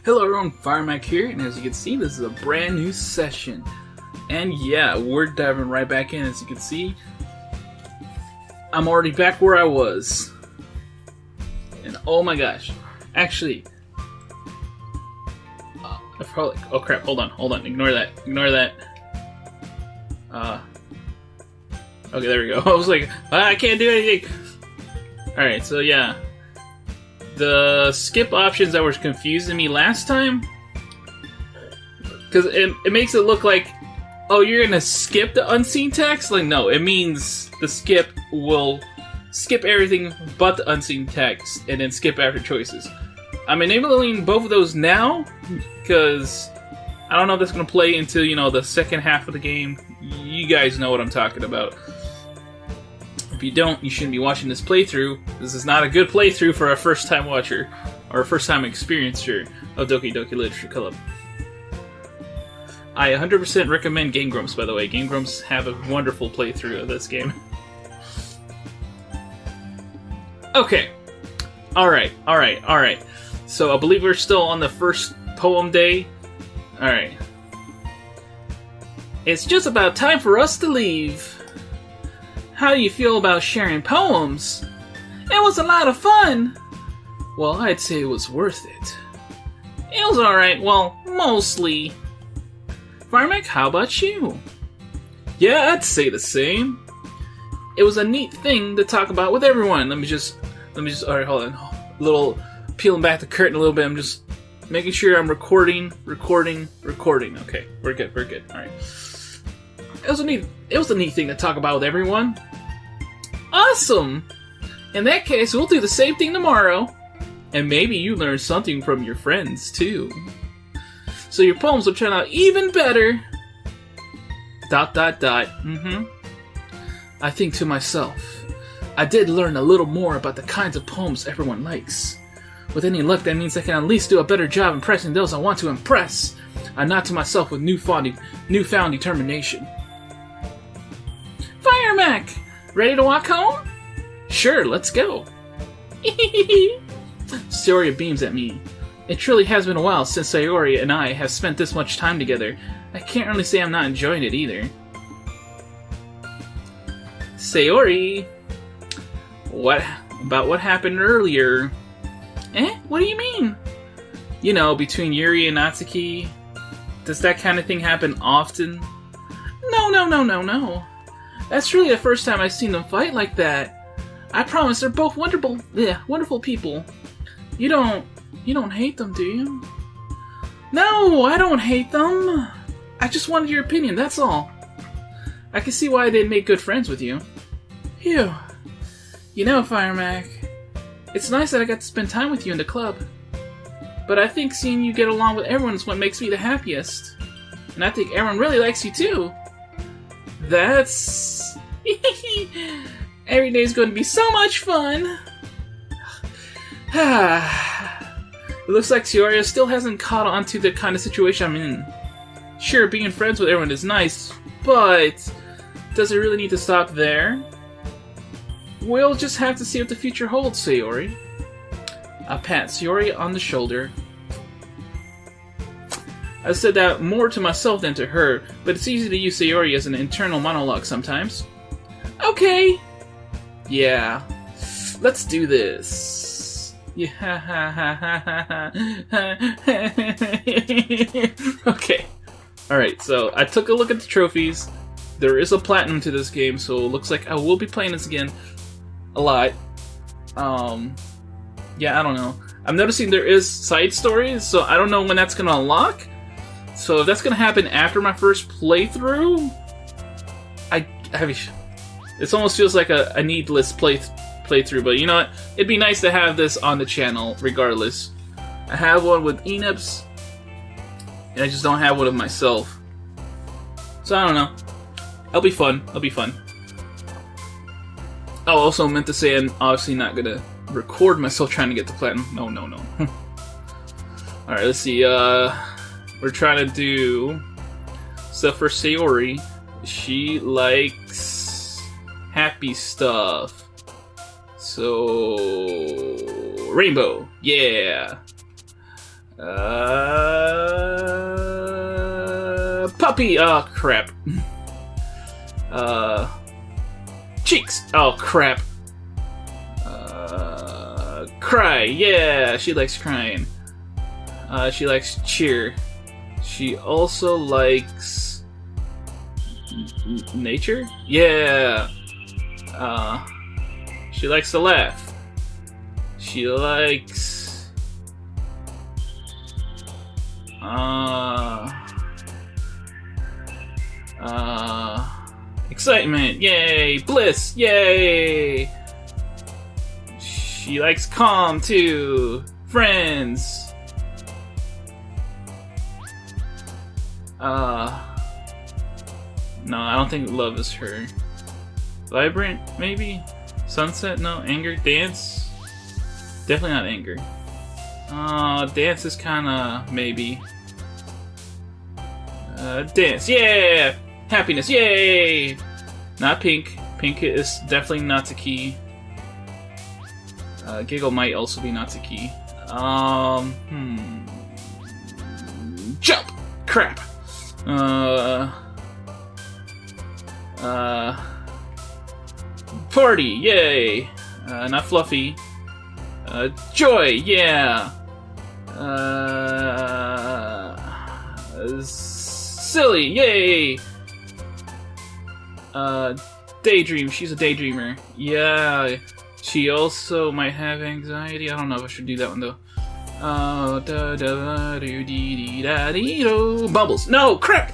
Hello everyone, Firemac here, and as you can see, this is a brand new session. And yeah, we're diving right back in. As you can see, I'm already back where I was. And oh my gosh, actually, I probably, oh crap, hold on, ignore that. Okay, there we go. I was like, I can't do anything. Alright, so yeah. The skip options that were confusing me last time, because it makes it look like, oh, you're gonna skip the unseen text? Like, no, it means the skip will skip everything but the unseen text and then skip after choices. I'm enabling both of those now because I don't know if that's gonna play into, you know, the second half of the game. You guys know what I'm talking about. If you don't, you shouldn't be watching this playthrough. This is not a good playthrough for a first-time watcher or a first-time experiencer of Doki Doki Literature Club. I 100% recommend Game Grumps, by the way. Game Grumps have a wonderful playthrough of this game. Okay. Alright. So I believe we're still on the first poem day. Alright. It's just about time for us to leave. How do you feel about sharing poems? It was a lot of fun. Well, I'd say it was worth it. It was alright, well, mostly. Firemac, how about you? Yeah, I'd say the same. It was a neat thing to talk about with everyone. Let me just, alright, hold on. A little, peeling back the curtain a little bit. I'm just making sure I'm recording. Okay, we're good, alright. It was a neat thing to talk about with everyone. Awesome! In that case, we'll do the same thing tomorrow. And maybe you learn something from your friends, too. So your poems will turn out even better. ... I think to myself, I did learn a little more about the kinds of poems everyone likes. With any luck, that means I can at least do a better job impressing those I want to impress. I nod to myself with newfound determination. Firemac! Ready to walk home? Sure, let's go. Sayori beams at me. It truly has been a while since Sayori and I have spent this much time together. I can't really say I'm not enjoying it either. Sayori! What about what happened earlier? What do you mean? You know, between Yuri and Natsuki. Does that kind of thing happen often? No. That's really the first time I've seen them fight like that. I promise they're both wonderful people. You don't hate them, do you? No, I don't hate them. I just wanted your opinion, that's all. I can see why they'd make good friends with you. Phew. You know, Firemac, it's nice that I got to spend time with you in the club. But I think seeing you get along with everyone is what makes me the happiest. And I think everyone really likes you too. That's... Every day's going to be so much fun. It looks like Sayori still hasn't caught on to the kind of situation I'm in. Sure, being friends with everyone is nice, but does it really need to stop there? We'll just have to see what the future holds, Sayori. I pat Sayori on the shoulder. I said that more to myself than to her, but it's easy to use Sayori as an internal monologue sometimes. Okay. Yeah. Let's do this. Yeah. Okay. Alright, so I took a look at the trophies. There is a platinum to this game, so it looks like I will be playing this again a lot. Yeah, I don't know. I'm noticing there is side stories, so I don't know when that's gonna unlock. So if that's gonna happen after my first playthrough, it almost feels like a needless playthrough, but you know what? It'd be nice to have this on the channel regardless. I have one with Enebs, and I just don't have one of myself. So I don't know. It'll be fun. I also meant to say I'm obviously not gonna record myself trying to get the platinum. No. Alright, let's see. We're trying to do stuff for Sayori. She likes happy stuff. So... Rainbow. Yeah. Puppy! Oh, crap. Cheeks! Oh, crap. Cry! Yeah! She likes crying. She likes cheer. She also likes... nature? Yeah! She likes to laugh. She likes... excitement! Yay! Bliss! Yay! She likes calm, too! Friends! No, I don't think love is her. Vibrant, maybe? Sunset? No. Anger? Dance? Definitely not anger. Dance is kinda... maybe. Dance. Yeah! Happiness. Yay! Not pink. Pink is definitely Natsuki. Giggle might also be Natsuki. Jump! Crap! Party! Yay! Not fluffy. Joy! Yeah! Silly! Yay! Daydream. She's a daydreamer. Yeah. She also might have anxiety. I don't know if I should do that one though. Bubbles. No! Crap!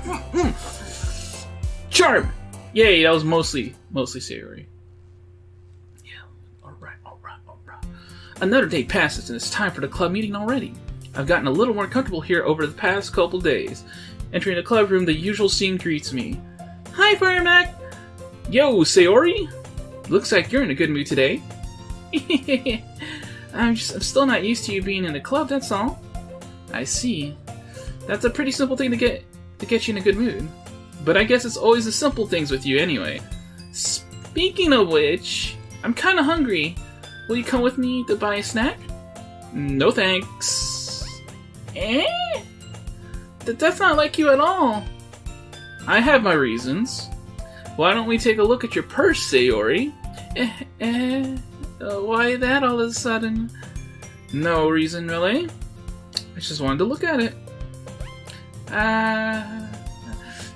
Charm! Yay, that was mostly Sayori. Yeah. Alright. Another day passes and it's time for the club meeting already. I've gotten a little more comfortable here over the past couple days. Entering the club room, the usual scene greets me. Hi, Firemac! Yo, Sayori! Looks like you're in a good mood today. I'm still not used to you being in the club, that's all. I see. That's a pretty simple thing to get you in a good mood. But I guess it's always the simple things with you anyway. Speaking of which, I'm kinda hungry. Will you come with me to buy a snack? No thanks. Eh? That's not like you at all. I have my reasons. Why don't we take a look at your purse, Sayori? Why that all of a sudden? No reason, really. I just wanted to look at it.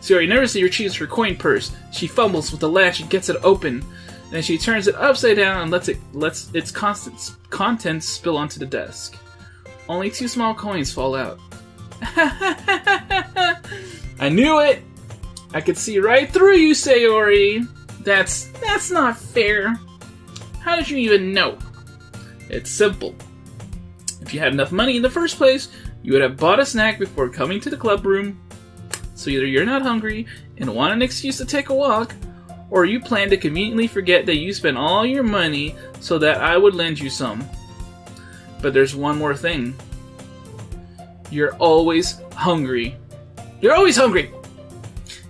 Sayori nervously retrieves her coin purse. She fumbles with the latch and gets it open. Then she turns it upside down and lets its contents spill onto the desk. Only 2 small coins fall out. I knew it! I could see right through you, Sayori! That's not fair. How did you even know? It's simple. If you had enough money in the first place, you would have bought a snack before coming to the club room. So either you're not hungry and want an excuse to take a walk, or you plan to conveniently forget that you spent all your money so that I would lend you some. But there's one more thing. You're always hungry. You're always hungry!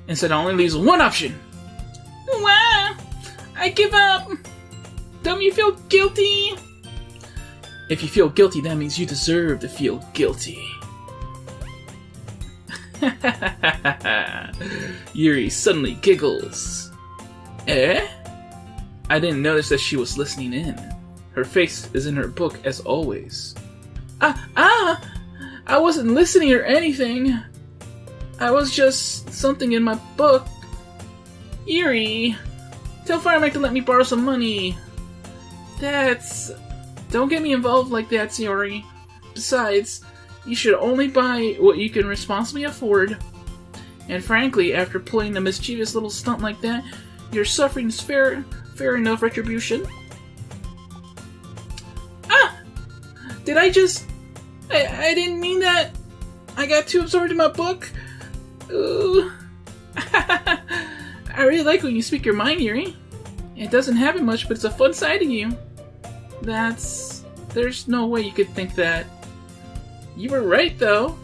And so that only leaves one option. Wow! I give up! Don't you feel guilty? If you feel guilty, that means you deserve to feel guilty. Yuri suddenly giggles. Eh? I didn't notice that she was listening in. Her face is in her book as always. I wasn't listening or anything. I was just something in my book. Yuri, tell Firemac to let me borrow some money. Don't get me involved like that, Sayori. Besides, you should only buy what you can responsibly afford. And frankly, after pulling a mischievous little stunt like that, your suffering is fair enough retribution. Did I just... I didn't mean that. I got too absorbed in my book. Ooh. I really like when you speak your mind, Yuri. It doesn't happen much, but it's a fun side of you. There's no way you could think that. You were right, though.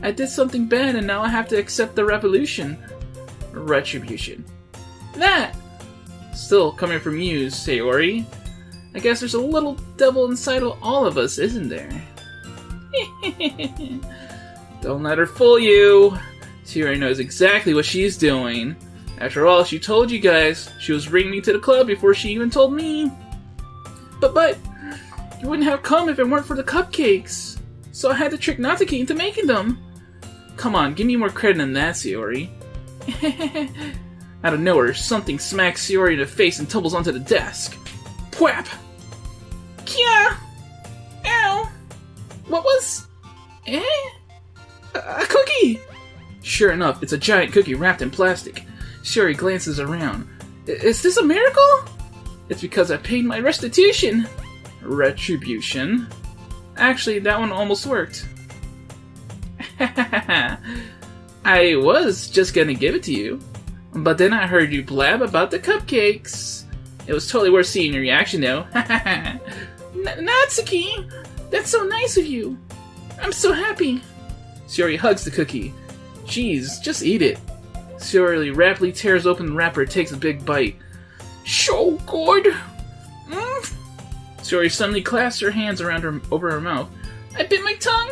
I did something bad, and now I have to accept the retribution. That! Still coming from you, Sayori. I guess there's a little devil inside of all of us, isn't there? Don't let her fool you. Sayori knows exactly what she's doing. After all, she told you guys she was bringing me to the club before she even told me. But, you wouldn't have come if it weren't for the cupcakes. So I had to trick Natsuki into making them. Come on, give me more credit than that, Sayori. Out of nowhere, something smacks Sayori in the face and tumbles onto the desk. Pwap! Kya! Ow! What was... A cookie! Sure enough, it's a giant cookie wrapped in plastic. Sayori glances around. Is this a miracle? It's because I paid my restitution. Retribution? Actually, that one almost worked. I was just gonna give it to you, but then I heard you blab about the cupcakes. It was totally worth seeing your reaction, though. Natsuki! That's so nice of you. I'm so happy. Sayori hugs the cookie. Jeez, just eat it. Sayori rapidly tears open the wrapper and takes a big bite. So good! Sayori suddenly clasps her hands over her mouth. I bit my tongue!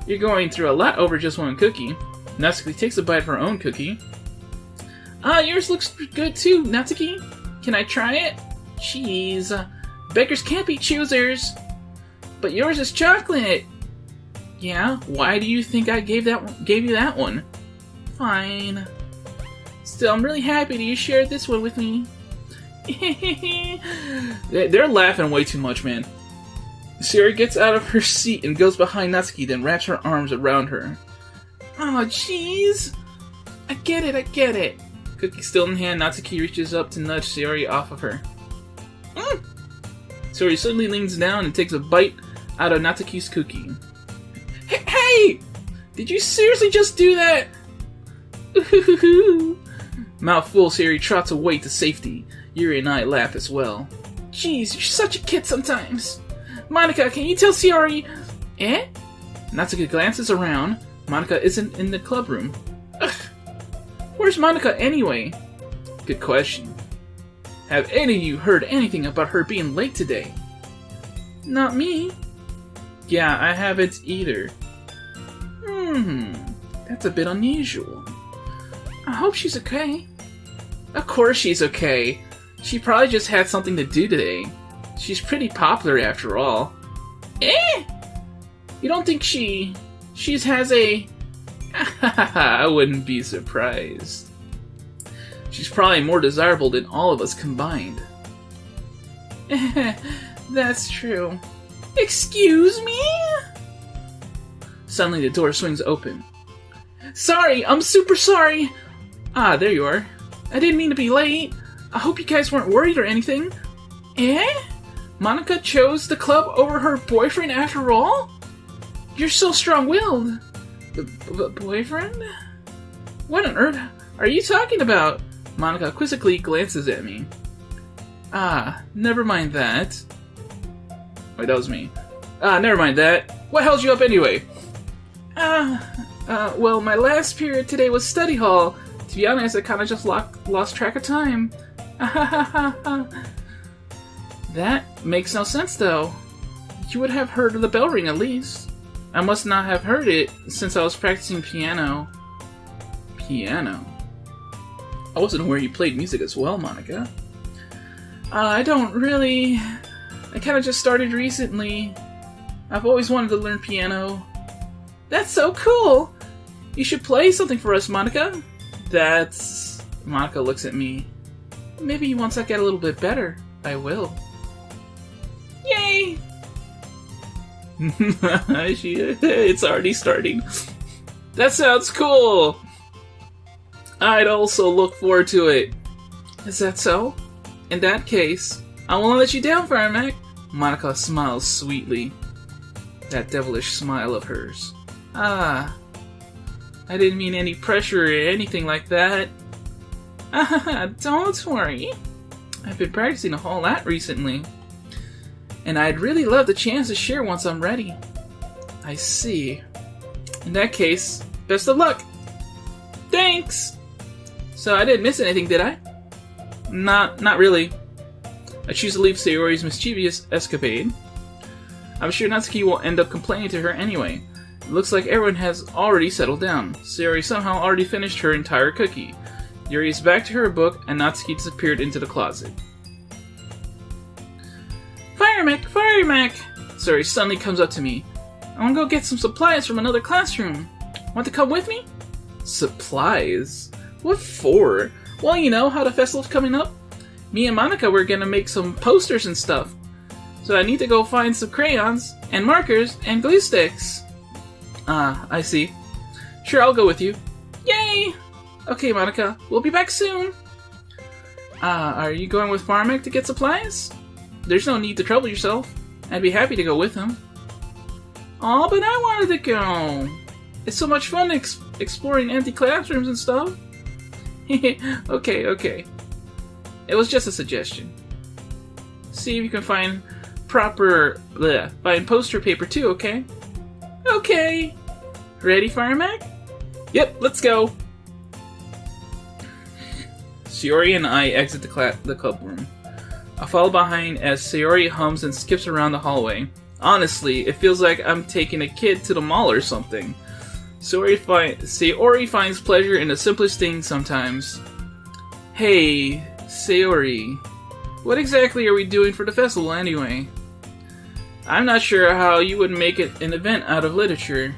You're going through a lot over just one cookie. Natsuki takes a bite of her own cookie. Yours looks good too, Natsuki. Can I try it? Jeez. Beggars can't be choosers. But yours is chocolate. Yeah? Why do you think I gave you that one? Fine. Still, I'm really happy that you shared this one with me. They're laughing way too much, man. Sayori gets out of her seat and goes behind Natsuki, then wraps her arms around her. Oh, jeez. I get it. Cookie still in hand, Natsuki reaches up to nudge Sayori off of her. Sayori suddenly leans down and takes a bite out of Natsuki's cookie. Hey! Did you seriously just do that? Mouth full, Sayori trots away to safety. Yuri and I laugh as well. Jeez, you're such a kid sometimes. Monica, can you tell Sayori? Natsuki glances around. Monica isn't in the club room. Ugh. Where's Monica anyway? Good question. Have any of you heard anything about her being late today? Not me. Yeah, I haven't either. That's a bit unusual. I hope she's okay. Of course she's okay. She probably just had something to do today. She's pretty popular after all. You don't think she has a... I wouldn't be surprised. She's probably more desirable than all of us combined. That's true. Excuse me? Suddenly the door swings open. Sorry, I'm super sorry. Ah, there you are. I didn't mean to be late. I hope you guys weren't worried or anything. Monica chose the club over her boyfriend after all? You're so strong-willed. Boyfriend? What on earth are you talking about? Monica quizzically glances at me. Ah, never mind that. Wait, that was me. Never mind that. What held you up anyway? Well, my last period today was study hall. To be honest, I kinda just lost track of time. That makes no sense, though. You would have heard the bell ring at least. I must not have heard it since I was practicing piano. Piano? I wasn't aware you played music as well, Monica. I don't really... I kinda just started recently. I've always wanted to learn piano. That's so cool! You should play something for us, Monica. That's... Monica looks at me. Maybe once I get a little bit better, I will. Yay! It's already starting. That sounds cool! I'd also look forward to it. Is that so? In that case, I won't let you down, Firemac. Monica smiles sweetly. That devilish smile of hers. I didn't mean any pressure or anything like that. Don't worry. I've been practicing a whole lot recently. And I'd really love the chance to share once I'm ready. I see. In that case, best of luck. Thanks! So I didn't miss anything, did I? Not really. I choose to leave Sayori's mischievous escapade. I'm sure Natsuki will end up complaining to her anyway. It looks like everyone has already settled down. Sayori somehow already finished her entire cookie. Yuri is back to her book, and Natsuki disappeared into the closet. Firemac! Firemac! Sayori suddenly comes up to me. I want to go get some supplies from another classroom. Want to come with me? Supplies? What for? Well, you know how the festival's coming up. Me and Monica were gonna make some posters and stuff. So I need to go find some crayons, and markers, and glue sticks. Ah, I see. Sure, I'll go with you. Yay! Okay, Monica, we'll be back soon. Are you going with Firemac to get supplies? There's no need to trouble yourself. I'd be happy to go with him. Aw, but I wanted to go. It's so much fun exploring empty classrooms and stuff. Okay. It was just a suggestion. See if you can find find poster paper too, okay? Okay. Ready, Firemac? Yep, let's go. Sayori and I exit the club room. I follow behind as Sayori hums and skips around the hallway. Honestly, it feels like I'm taking a kid to the mall or something. Sayori finds pleasure in the simplest things sometimes. Hey, Sayori, what exactly are we doing for the festival anyway? I'm not sure how you would make it an event out of literature.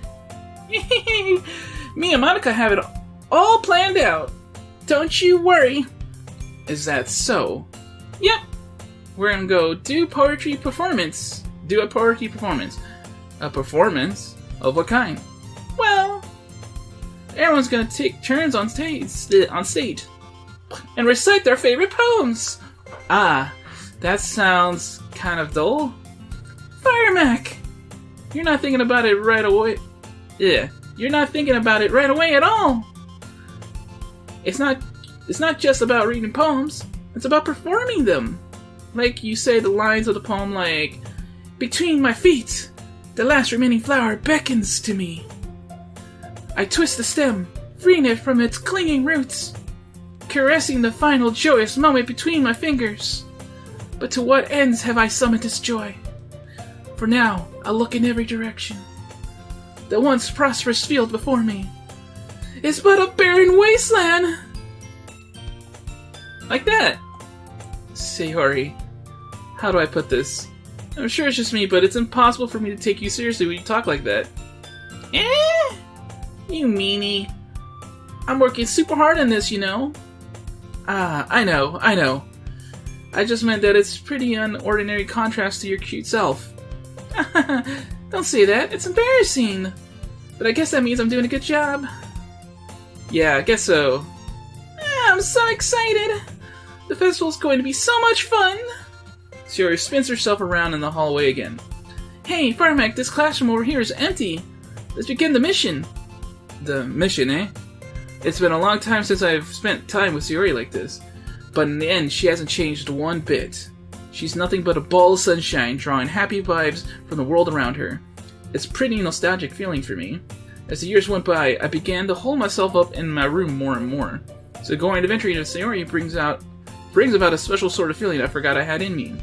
Me and Monica have it all planned out. Don't you worry. Is that so? Yep. We're gonna go do a poetry performance. A performance? Of what kind? Well, everyone's gonna take turns on stage and recite their favorite poems. Ah, that sounds kind of dull. Firemac! You're not thinking about it right away. Yeah, you're not thinking about it right away at all. It's not just about reading poems. It's about performing them. Like you say the lines of the poem like, between my feet, the last remaining flower beckons to me. I twist the stem, freeing it from its clinging roots, caressing the final joyous moment between my fingers. But to what ends have I summoned this joy? For now, I look in every direction. The once prosperous field before me is but a barren wasteland. Like that. Sayori, how do I put this? I'm sure it's just me, but it's impossible for me to take you seriously when you talk like that. You meanie. I'm working super hard on this, you know. I know. I just meant that it's pretty unordinary contrast to your cute self. Don't say that, it's embarrassing. But I guess that means I'm doing a good job. Yeah, I guess so. I'm so excited. The festival's going to be so much fun. Sayori spins herself around in the hallway again. Hey, Firemac, this classroom over here is empty. Let's begin the mission. The mission, eh? It's been a long time since I've spent time with Sayori like this. But in the end, she hasn't changed one bit. She's nothing but a ball of sunshine, drawing happy vibes from the world around her. It's a pretty nostalgic feeling for me. As the years went by, I began to hold myself up in my room more and more. So going adventuring with Sayori brings about a special sort of feeling I forgot I had in me.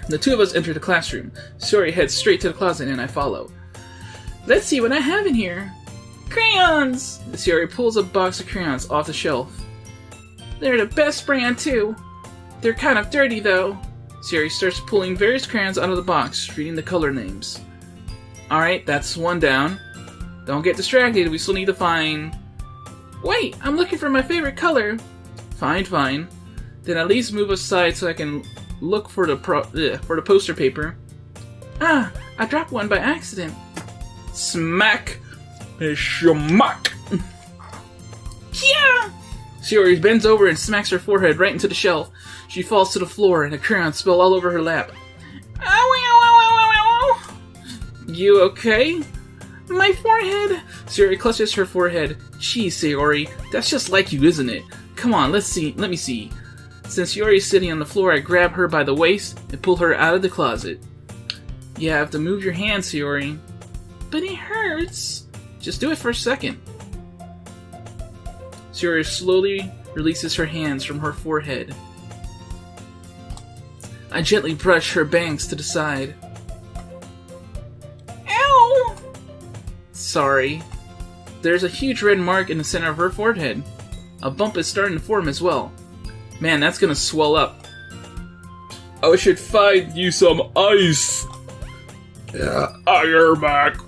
The two of us enter the classroom. Sayori heads straight to the closet and I follow. Let's see what I have in here. Crayons! Sayori pulls a box of crayons off the shelf. They're the best brand too. They're kind of dirty though. Sayori starts pulling various crayons out of the box, reading the color names. Alright, that's one down. Don't get distracted, we still need to find... Wait, I'm looking for my favorite color. Fine. Then at least move aside so I can look for the poster paper. Ah, I dropped one by accident. Smack! Schmack! Yeah! Sayori bends over and smacks her forehead right into the shelf. She falls to the floor and the crayons spill all over her lap. Ow. You okay? My forehead! Sayori clutches her forehead. Geez, Sayori, that's just like you, isn't it? Come on, let me see. Since Sayori is sitting on the floor, I grab her by the waist and pull her out of the closet. You have to move your hand, Sayori. But it hurts. Just do it for a second. Sayori slowly releases her hands from her forehead. I gently brush her bangs to the side. Ow! Sorry. There's a huge red mark in the center of her forehead. A bump is starting to form as well. Man, that's gonna swell up. I should find you some ice. Yeah, Firemac.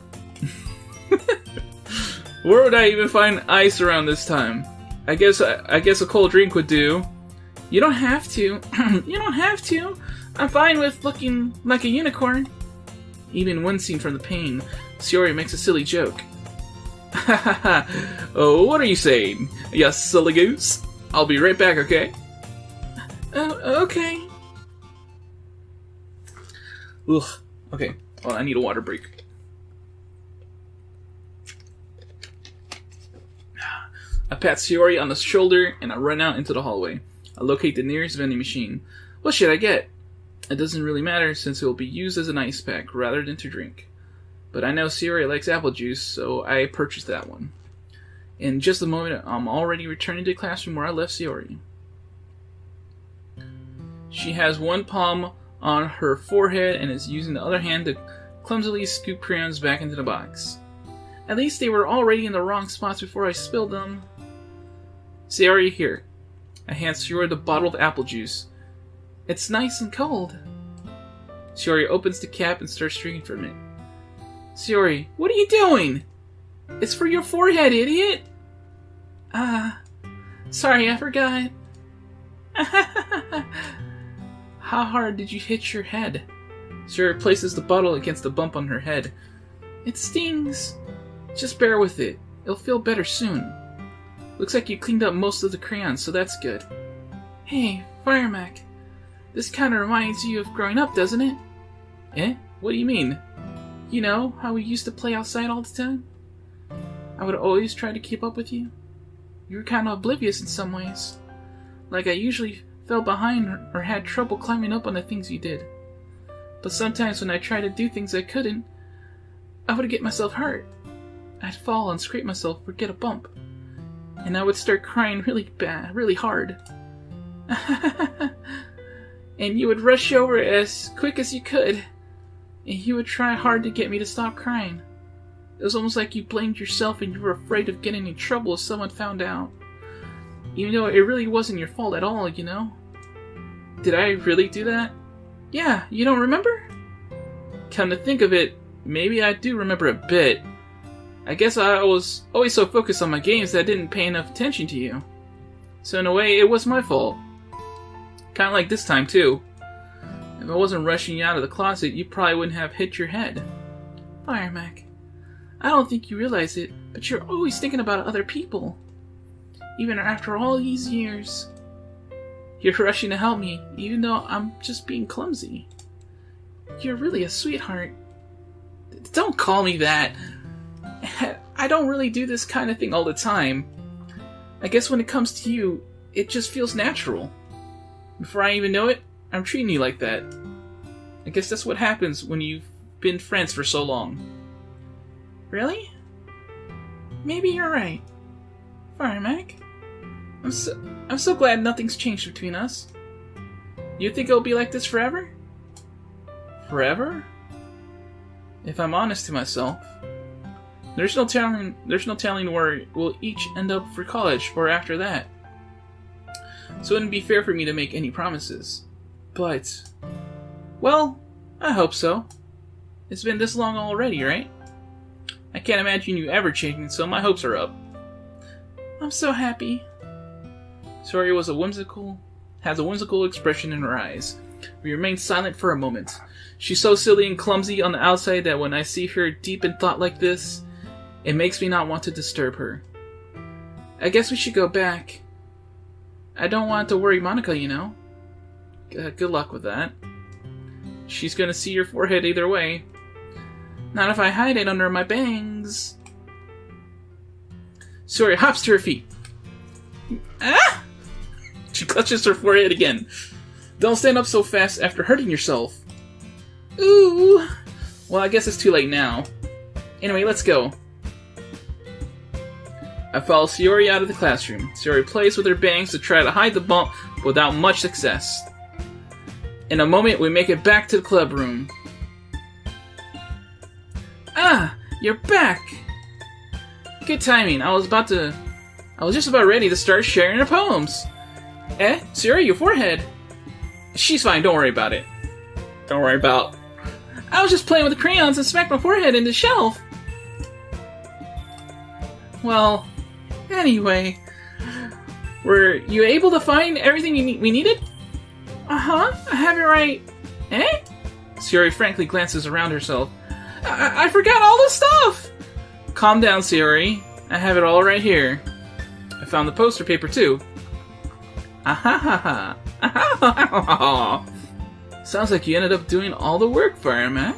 Where would I even find ice around this time? I guess a cold drink would do. You don't have to. You don't have to. I'm fine with looking like a unicorn. Even wincing from the pain, Sayori makes a silly joke. Oh, what are you saying? You silly goose? I'll be right back, okay? Okay. Ugh. Okay. Well, I need a water break. I pat Sayori on the shoulder and I run out into the hallway. I locate the nearest vending machine. What should I get? It doesn't really matter since it will be used as an ice pack rather than to drink. But I know Sayori likes apple juice, so I purchased that one. In just a moment, I'm already returning to the classroom where I left Sayori. She has one palm on her forehead and is using the other hand to clumsily scoop crayons back into the box. At least they were already in the wrong spots before I spilled them. Sayori, here. I hand Sayori the bottle of apple juice. It's nice and cold. Sayori opens the cap and starts drinking from it. Sayori, what are you doing? It's for your forehead, idiot! Sorry, I forgot. How hard did you hit your head? Sayori places the bottle against the bump on her head. It stings. Just bear with it. It'll feel better soon. Looks like you cleaned up most of the crayons, so that's good. Hey, Firemac. This kind of reminds you of growing up, doesn't it? Eh? What do you mean? You know, how we used to play outside all the time? I would always try to keep up with you. You were kind of oblivious in some ways. Like I usually fell behind or had trouble climbing up on the things you did. But sometimes when I tried to do things I couldn't, I would get myself hurt. I'd fall and scrape myself or get a bump. And I would start crying really bad, really hard. And you would rush over as quick as you could. And you would try hard to get me to stop crying. It was almost like you blamed yourself and you were afraid of getting in trouble if someone found out. Even though it really wasn't your fault at all, you know? Did I really do that? Yeah, you don't remember? Come to think of it, maybe I do remember a bit. I guess I was always so focused on my games that I didn't pay enough attention to you. So in a way, it was my fault. Kinda like this time, too. If I wasn't rushing you out of the closet, you probably wouldn't have hit your head. Firemac, I don't think you realize it, but you're always thinking about other people. Even after all these years. You're rushing to help me, even though I'm just being clumsy. You're really a sweetheart. Don't call me that. I don't really do this kind of thing all the time. I guess when it comes to you, it just feels natural. Before I even know it, I'm treating you like that. I guess that's what happens when you've been friends for so long. Really? Maybe you're right. Firemac. I'm so glad nothing's changed between us. You think it'll be like this forever? Forever? If I'm honest to myself, there's no telling where we'll each end up for college or after that. So it wouldn't be fair for me to make any promises. But, well, I hope so. It's been this long already, right? I can't imagine you ever changing, so my hopes are up. I'm so happy. Sayori has a whimsical expression in her eyes. We remain silent for a moment. She's so silly and clumsy on the outside that when I see her deep in thought like this, it makes me not want to disturb her. I guess we should go back. I don't want to worry Monica, you know. Good luck with that. She's gonna see your forehead either way. Not if I hide it under my bangs. Sayori hops to her feet. Ah! She clutches her forehead again. Don't stand up so fast after hurting yourself. Ooh. Well, I guess it's too late now. Anyway, let's go. I follow Sayori out of the classroom. Sayori plays with her bangs to try to hide the bump without much success. In a moment, we make it back to the club room. Ah, you're back! Good timing. I was just about ready to start sharing her poems. Sayori, your forehead. She's fine, don't worry about it. Don't worry about... I was just playing with the crayons and smacked my forehead in the shelf. Well, anyway... Were you able to find everything we needed? Uh-huh, I have it right. Sayori frankly glances around herself. I forgot all the stuff! Calm down, Sayori. I have it all right here. I found the poster paper, too. Ahahaha. Sounds like you ended up doing all the work, Firemac.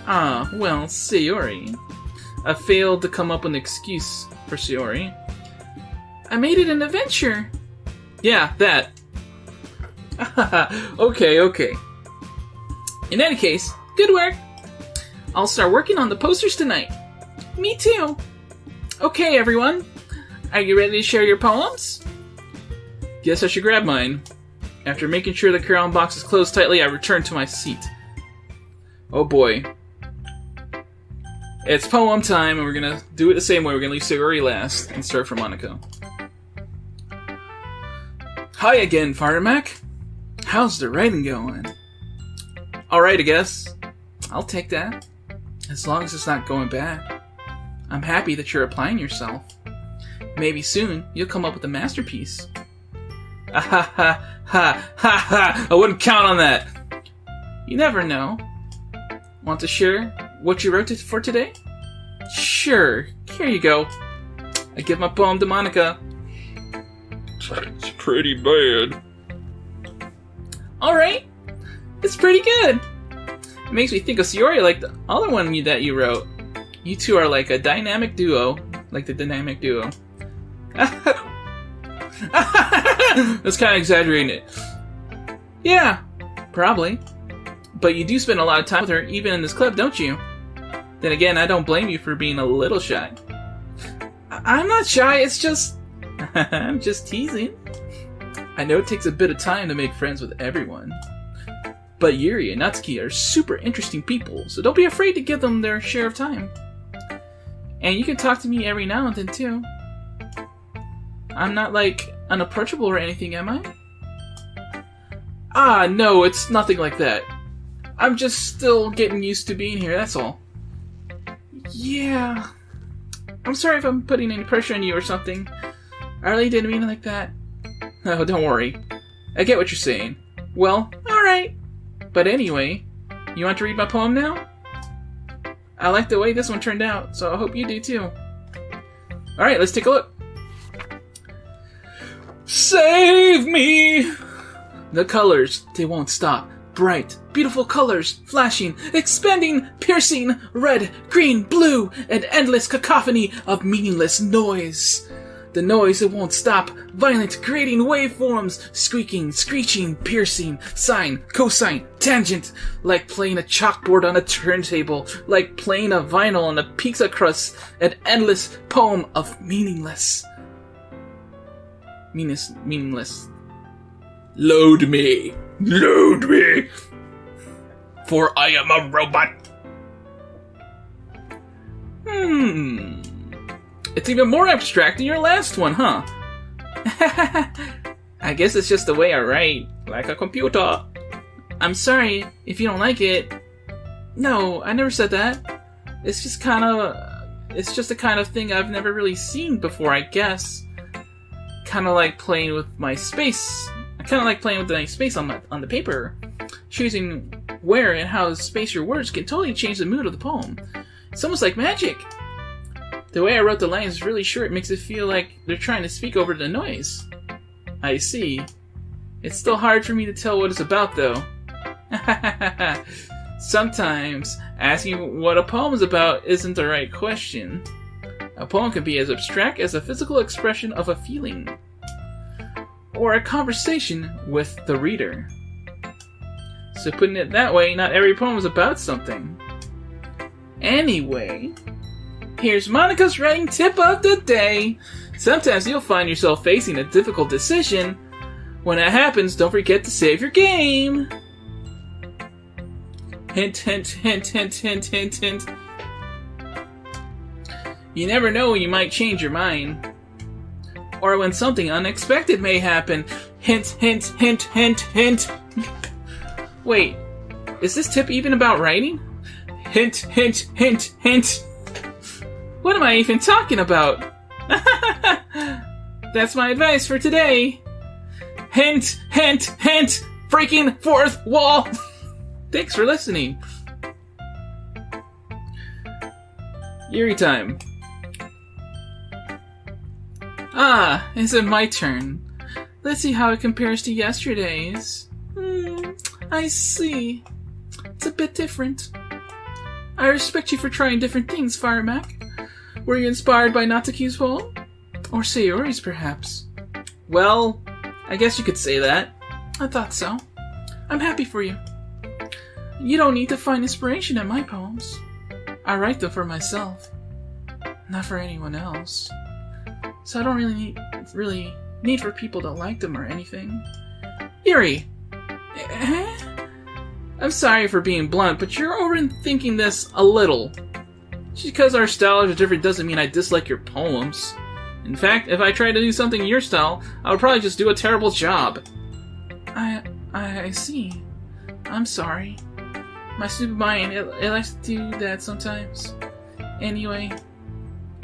Ah, well, Sayori. I failed to come up with an excuse for Sayori. I made it an adventure. Yeah, that. Okay. In any case, good work. I'll start working on the posters tonight. Me too. Okay, everyone. Are you ready to share your poems? Guess I should grab mine. After making sure the crayon box is closed tightly, I return to my seat. Oh boy. It's poem time, and we're gonna do it the same way. We're gonna leave Sayori last and start from Monaco. Hi again, Firemac. How's the writing going? Alright, I guess. I'll take that. As long as it's not going bad. I'm happy that you're applying yourself. Maybe soon you'll come up with a masterpiece. I wouldn't count on that. You never know. Want to share what you wrote for today? Sure. Here you go. I give my poem to Monica. It's pretty bad. Alright. It's pretty good. It makes me think of Sayori like the other one that you wrote. You two are like a dynamic duo. Like the dynamic duo. That's kind of exaggerating it. Yeah, probably. But you do spend a lot of time with her, even in this club, don't you? Then again, I don't blame you for being a little shy. I'm not shy, it's just... I'm just teasing. I know it takes a bit of time to make friends with everyone. But Yuri and Natsuki are super interesting people, so don't be afraid to give them their share of time. And you can talk to me every now and then, too. I'm not, like, unapproachable or anything, am I? Ah, no, it's nothing like that. I'm just still getting used to being here, that's all. Yeah. I'm sorry if I'm putting any pressure on you or something. I really didn't mean it like that. No, don't worry. I get what you're saying. Well, alright. But anyway, you want to read my poem now? I like the way this one turned out, so I hope you do too. Alright, let's take a look. Save me! The colors, they won't stop. Bright, beautiful colors, flashing, expanding, piercing, red, green, blue, an endless cacophony of meaningless noise. The noise, it won't stop, violent, creating waveforms, squeaking, screeching, piercing, sine, cosine, tangent, like playing a chalkboard on a turntable, like playing a vinyl on a pizza crust, an endless poem of meaningless. Meaningless. Load me! Load me! For I am a robot! It's even more abstract than your last one, huh? I guess it's just the way I write, like a computer. I'm sorry if you don't like it. No, I never said that. It's just the kind of thing I've never really seen before, I guess. Kind of like playing with my space. I kind of like playing with my space on the paper. Choosing where and how to space your words can totally change the mood of the poem. It's almost like magic. The way I wrote the lines is really short. It makes it feel like they're trying to speak over the noise. I see. It's still hard for me to tell what it's about, though. Sometimes, asking what a poem is about isn't the right question. A poem can be as abstract as a physical expression of a feeling, or a conversation with the reader. So putting it that way, not every poem is about something. Anyway, here's Monica's writing tip of the day. Sometimes you'll find yourself facing a difficult decision, When that happens, don't forget to save your game. Hint, hint, hint, hint, hint, hint, hint. You never know when you might change your mind. Or when something unexpected may happen. Hint, hint, hint, hint, hint. Wait, is this tip even about writing? Hint, hint, hint, hint. What am I even talking about? That's my advice for today. Hint, hint, hint. Breaking fourth wall. Thanks for listening. Yuri time. Ah, is it my turn? Let's see how it compares to yesterday's. I see. It's a bit different. I respect you for trying different things, Firemac. Were you inspired by Natsuki's poem? Or Sayori's, perhaps? Well, I guess you could say that. I thought so. I'm happy for you. You don't need to find inspiration in my poems. I write them for myself, not for anyone else. So I don't really need for people to like them or anything. Yuri! I'm sorry for being blunt, but you're overthinking this a little. Just because our styles are different doesn't mean I dislike your poems. In fact, if I tried to do something in your style, I would probably just do a terrible job. I see. I'm sorry. My stupid mind, it likes to do that sometimes. Anyway,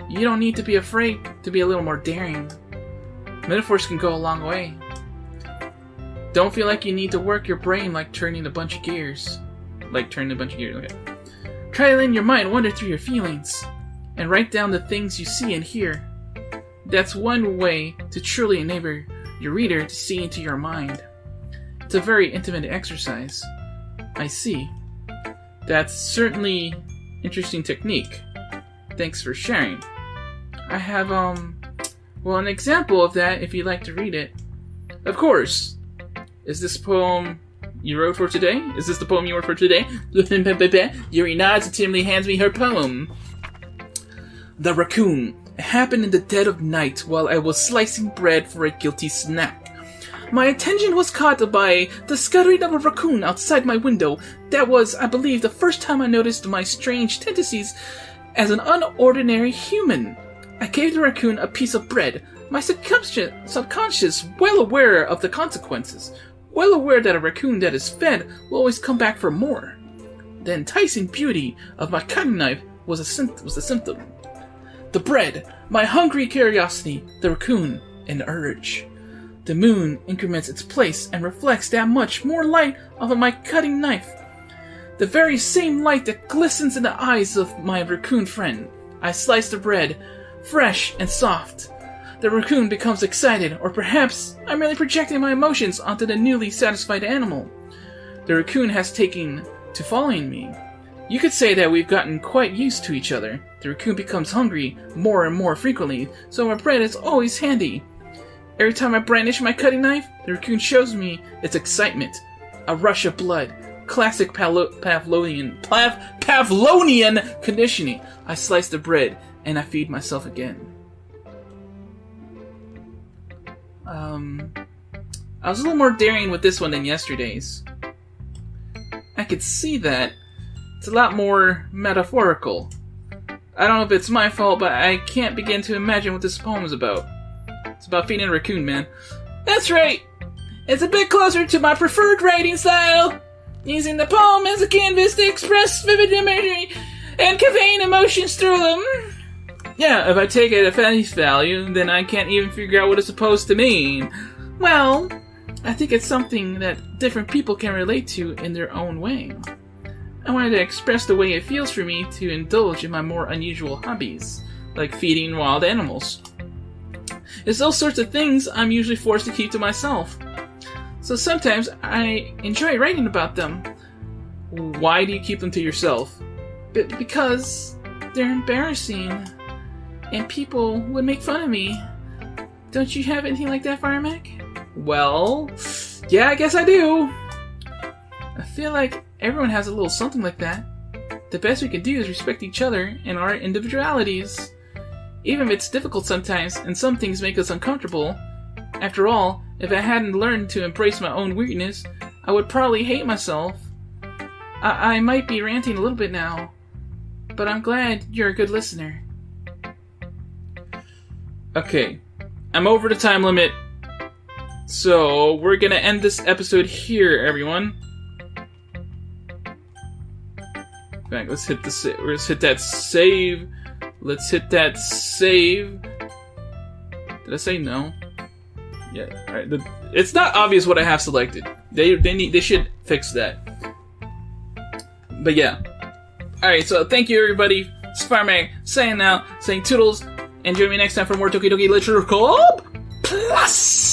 you don't need to be afraid to be a little more daring. Metaphors can go a long way. Don't feel like you need to work your brain like turning a bunch of gears. Okay. Try to let your mind wander through your feelings, and write down the things you see and hear. That's one way to truly enable your reader to see into your mind. It's a very intimate exercise. I see. That's certainly interesting technique. Thanks for sharing. I have, an example of that if you'd like to read it. Of course. Is this poem you wrote for today? Is this the poem you wrote for today? Yuri nods and timidly hands me her poem. The Raccoon. It happened in the dead of night while I was slicing bread for a guilty snack. My attention was caught by the scuttering of a raccoon outside my window. That was, I believe, the first time I noticed my strange tendencies as an unordinary human. I gave the raccoon a piece of bread, my subconscious well aware of the consequences, well aware that a raccoon that is fed will always come back for more. The enticing beauty of my cutting knife was a symptom. The bread, my hungry curiosity, the raccoon, an urge. The moon increments its place and reflects that much more light off of my cutting knife. The very same light that glistens in the eyes of my raccoon friend. I slice the bread, fresh and soft. The raccoon becomes excited, or perhaps I'm merely projecting my emotions onto the newly satisfied animal. The raccoon has taken to following me. You could say that we've gotten quite used to each other. The raccoon becomes hungry more and more frequently, so my bread is always handy. Every time I brandish my cutting knife, the raccoon shows me its excitement. A rush of blood. Classic Pavlovian conditioning. I slice the bread, and I feed myself again. I was a little more daring with this one than yesterday's. I could see that. It's a lot more metaphorical. I don't know if it's my fault, but I can't begin to imagine what this poem is about. It's about feeding a raccoon, man. That's right! It's a bit closer to my preferred writing style! Using the poem as a canvas to express vivid imagery and conveying emotions through them. Yeah, if I take it at face value, then I can't even figure out what it's supposed to mean. Well, I think it's something that different people can relate to in their own way. I wanted to express the way it feels for me to indulge in my more unusual hobbies, like feeding wild animals. It's those sorts of things I'm usually forced to keep to myself. So sometimes I enjoy writing about them. Why do you keep them to yourself? Because they're embarrassing, and people would make fun of me. Don't you have anything like that, Firemac? Well, yeah, I guess I do. I feel like everyone has a little something like that. The best we can do is respect each other and our individualities. Even if it's difficult sometimes, and some things make us uncomfortable, after all, If I hadn't learned to embrace my own weirdness, I would probably hate myself. I might be ranting a little bit now, but I'm glad you're a good listener. Okay, I'm over the time limit, so we're gonna end this episode here, everyone. Back, let's hit the let's hit that save. Let's hit that save. Did I say no? Yeah. All right. It's not obvious what I have selected. They should fix that. But yeah. All right. So thank you, everybody. It's Firemac saying now, saying toodles, and join me next time for more Doki Doki Literature Club Plus.